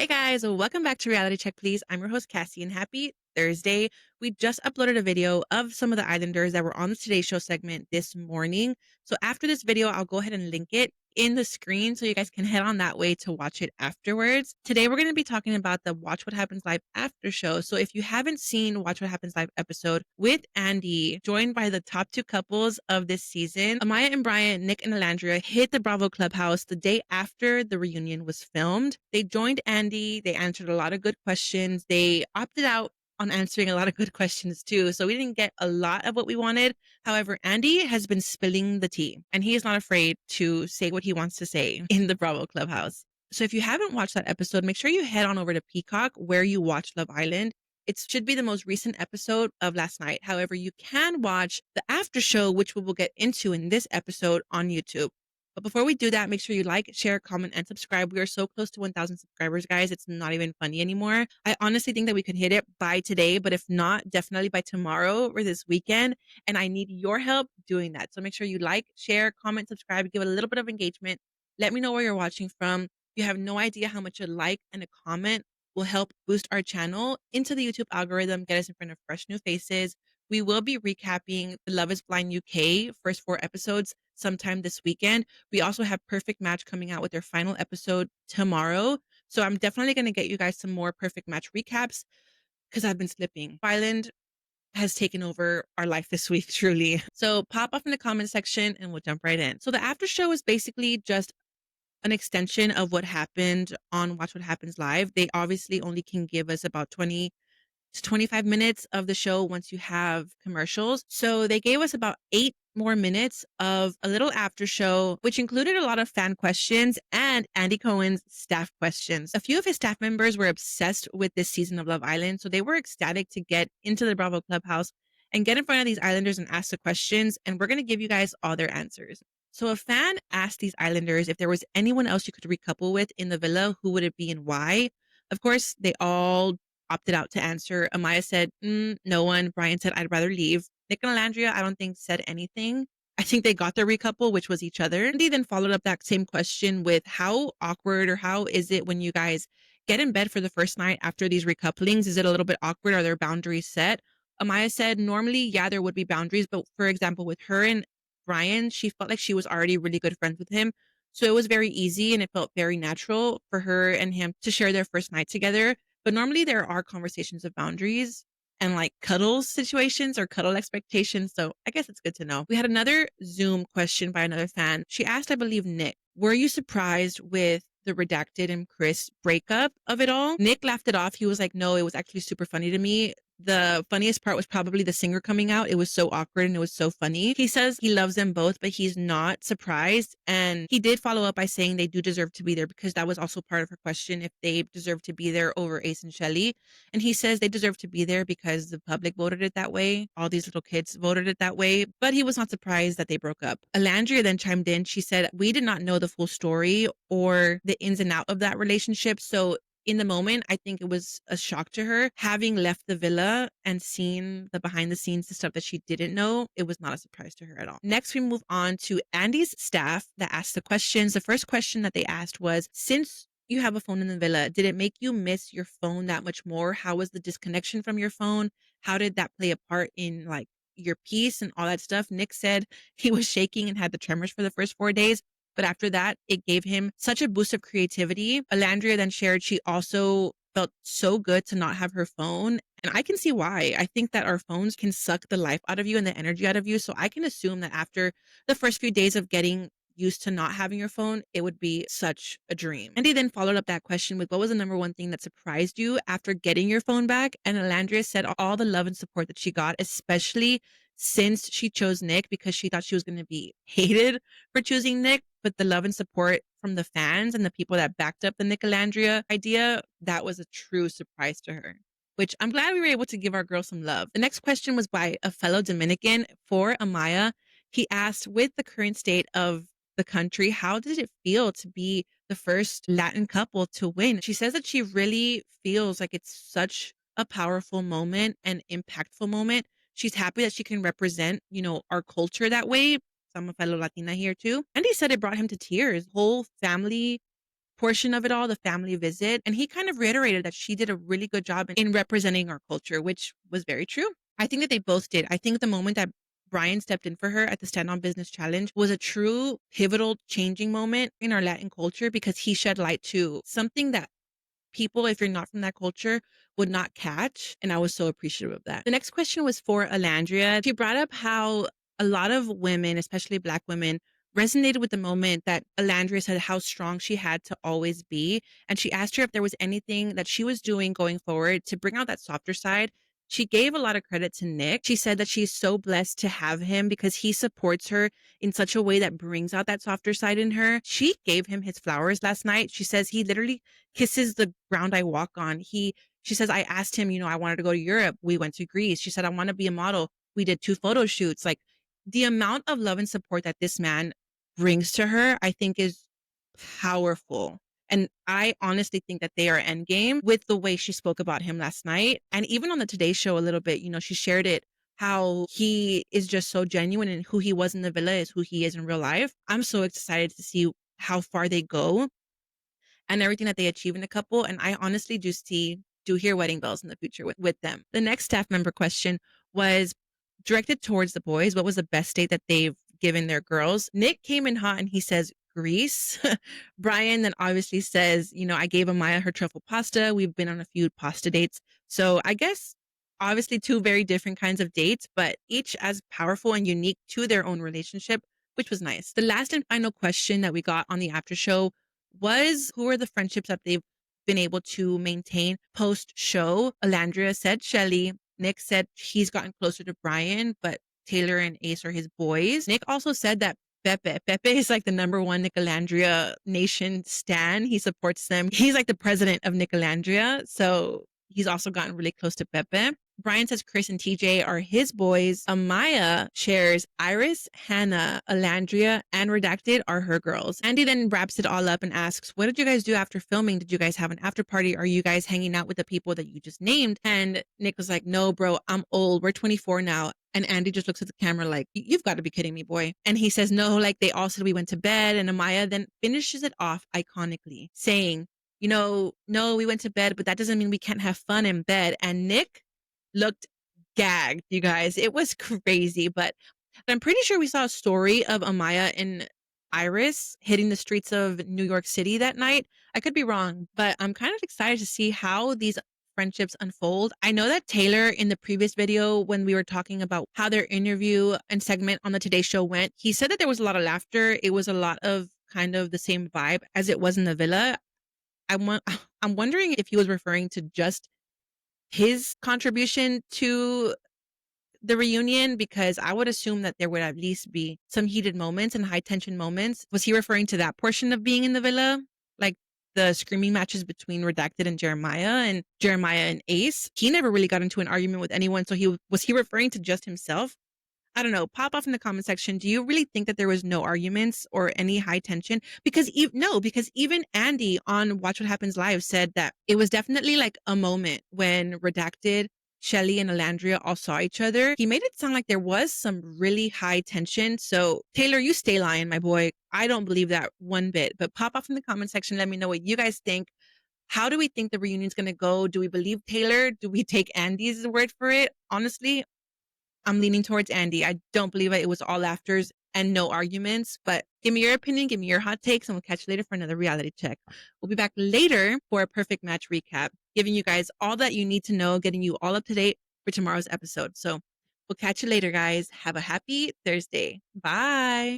Hey guys, welcome back to Reality Check Please. I'm your host Cassie and happy Thursday. We just uploaded a video of some of the Islanders that were on the Today Show segment this morning. So after this video, I'll go ahead and link it in the screen so you guys can head on that way to watch it afterwards. Today we're going to be talking about the Watch What Happens Live after show. So if you haven't seen Watch What Happens Live episode with Andy, joined by the top two couples of this season, Amaya and Bryan Nic Olandria hit the Bravo Clubhouse the day after the reunion was filmed. They joined Andy. They answered a lot of good questions. They opted out on answering a lot of good questions too. So we didn't get a lot of what we wanted. However, Andy has been spilling the tea and he is not afraid to say what he wants to say in the Bravo Clubhouse. So if you haven't watched that episode, make sure you head on over to Peacock where you watch Love Island. It should be the most recent episode of last night. However, you can watch the after show, which we will get into in this episode on YouTube. But before we do that, make sure you like, share, comment, and subscribe. We are so close to 1,000 subscribers, guys. It's not even funny anymore. I honestly think that we could hit it by today, but if not, definitely by tomorrow or this weekend. And I need your help doing that. So make sure you like, share, comment, subscribe, give it a little bit of engagement. Let me know where you're watching from. You have no idea how much a like and a comment will help boost our channel into the YouTube algorithm, get us in front of fresh new faces. We will be recapping the Love is Blind UK first 4 episodes sometime this weekend. We also have Perfect Match coming out with their final episode tomorrow. So I'm definitely going to get you guys some more Perfect Match recaps because I've been slipping. Island has taken over our life this week, truly. So pop off in the comment section and we'll jump right in. So the after show is basically just an extension of what happened on Watch What Happens Live. They obviously only can give us about 20 to 25 minutes of the show once you have commercials. So they gave us about 8 more minutes of a little after show, which included a lot of fan questions and Andy Cohen's staff questions. A few of his staff members were obsessed with this season of Love Island, so they were ecstatic to get into the Bravo Clubhouse and get in front of these Islanders and ask the questions, and we're going to give you guys all their answers. So a fan asked these Islanders if there was anyone else you could recouple with in the villa, who would it be and why? Of course, they all opted out to answer. Amaya said, no one. Bryan said, I'd rather leave. Nic and Olandria, I don't think said anything. I think they got their recouple, which was each other. Andy then followed up that same question with how awkward or how is it when you guys get in bed for the first night after these recouplings? Is it a little bit awkward? Are there boundaries set? Amaya said, normally, yeah, there would be boundaries. But for example, with her and Bryan, she felt like she was already really good friends with him. So it was very easy and it felt very natural for her and him to share their first night together. But normally there are conversations of boundaries and like cuddle situations or cuddle expectations. So I guess it's good to know. We had another Zoom question by another fan. She asked, I believe, Nick, were you surprised with the Redacted and Chris breakup of it all? Nick laughed it off. He was like, no, it was actually super funny to me. The funniest part was probably the singer coming out. It was so awkward and it was so funny. He says he loves them both, but he's not surprised. And he did follow up by saying they do deserve to be there because that was also part of her question, if they deserve to be there over Ace and Shelly. And he says they deserve to be there because the public voted it that way. All these little kids voted it that way. But he was not surprised that they broke up. Olandria then chimed in. She said, we did not know the full story or the ins and out of that relationship. So in the moment, I think it was a shock to her. Having left the villa and seen the behind the scenes, the stuff that she didn't know, it was not a surprise to her at all. Next, we move on to Andy's staff that asked the questions. The first question that they asked was, since you have a phone in the villa, did it make you miss your phone that much more? How was the disconnection from your phone? How did that play a part in like your peace and all that stuff? Nick said he was shaking and had the tremors for the first 4 days. But after that, it gave him such a boost of creativity. Olandria then shared she also felt so good to not have her phone. And I can see why. I think that our phones can suck the life out of you and the energy out of you. So I can assume that after the first few days of getting used to not having your phone, it would be such a dream. Andy then followed up that question with, what was the number one thing that surprised you after getting your phone back? And Olandria said all the love and support that she got, especially since she chose Nick, because she thought she was going to be hated for choosing Nick. But the love and support from the fans and the people that backed up the Nic Olandria idea, that was a true surprise to her, which I'm glad we were able to give our girl some love. The next question was by a fellow Dominican for Amaya. He asked, with the current state of the country, how did it feel to be the first Latin couple to win? She says that she really feels like it's such a powerful moment and impactful moment. She's happy that she can represent, our culture that way. I'm a fellow Latina here too. And he said it brought him to tears. Whole family portion of it all, the family visit. And he kind of reiterated that she did a really good job in representing our culture, which was very true. I think that they both did. I think the moment that Bryan stepped in for her at the Stand on Business Challenge was a true pivotal changing moment in our Latin culture, because he shed light to something that people, if you're not from that culture, would not catch. And I was so appreciative of that. The next question was for Olandria. She brought up how a lot of women, especially Black women, resonated with the moment that Olandria said how strong she had to always be. And she asked her if there was anything that she was doing going forward to bring out that softer side. She gave a lot of credit to Nick. She said that she's so blessed to have him because he supports her in such a way that brings out that softer side in her. She gave him his flowers last night. She says he literally kisses the ground I walk on. She says, I asked him, I wanted to go to Europe. We went to Greece. She said, I want to be a model. We did 2 photo shoots. Like, the amount of love and support that this man brings to her, I think is powerful. And I honestly think that they are endgame with the way she spoke about him last night. And even on the Today Show a little bit, she shared it, how he is just so genuine, and who he was in the villa is who he is in real life. I'm so excited to see how far they go and everything that they achieve in a couple. And I honestly do hear wedding bells in the future with them. The next staff member question was directed towards the boys. What was the best date that they've given their girls? Nick came in hot and he says Greece. Bryan then obviously says, I gave Amaya her truffle pasta. We've been on a few pasta dates. So I guess obviously 2 very different kinds of dates, but each as powerful and unique to their own relationship, which was nice. The last and final question that we got on the after show was, who are the friendships that they've been able to maintain post show? Olandria said Shelly. Nick said he's gotten closer to Bryan, but Taylor and Ace are his boys. Nick also said that Pepe is like the #1 Nic Olandria Nation stan. He supports them. He's like the president of Nic Olandria. So he's also gotten really close to Pepe. Bryan says Chris and TJ are his boys. Amaya shares Iris, Hannah, Olandria, and Redacted are her girls. Andy then wraps it all up and asks, what did you guys do after filming? Did you guys have an after party? Are you guys hanging out with the people that you just named? And Nick was like, no, bro, I'm old. We're 24 now. And Andy just looks at the camera like, you've got to be kidding me, boy. And he says, no, like they all said we went to bed. And Amaya then finishes it off iconically saying, no, we went to bed, but that doesn't mean we can't have fun in bed. And Nick looked gagged, you guys. It was crazy, but I'm pretty sure we saw a story of Amaya and Iris hitting the streets of New York City that night. I could be wrong, but I'm kind of excited to see how these friendships unfold. I know that Taylor, in the previous video when we were talking about how their interview and segment on the Today Show went, he said that there was a lot of laughter. It was a lot of kind of the same vibe as it was in the villa. I'm wondering if he was referring to just his contribution to the reunion, because I would assume that there would at least be some heated moments and high tension moments. Was he referring to that portion of being in the villa? Like the screaming matches between Redacted and Jeremiah and Ace? He never really got into an argument with anyone. So was he referring to just himself? I don't know. Pop off in the comment section. Do you really think that there was no arguments or any high tension? Because even Andy on Watch What Happens Live said that it was definitely like a moment when Redacted, Shelly, and Olandria all saw each other. He made it sound like there was some really high tension. So Taylor, you stay lying, my boy. I don't believe that one bit. But pop off in the comment section. Let me know what you guys think. How do we think the reunion's going to go? Do we believe Taylor? Do we take Andy's word for it? Honestly, I'm leaning towards Andy. I don't believe it was all laughters and no arguments, but give me your opinion, give me your hot takes, and we'll catch you later for another reality check. We'll be back later for a perfect match recap, giving you guys all that you need to know, getting you all up to date for tomorrow's episode. So we'll catch you later, guys. Have a happy Thursday. Bye.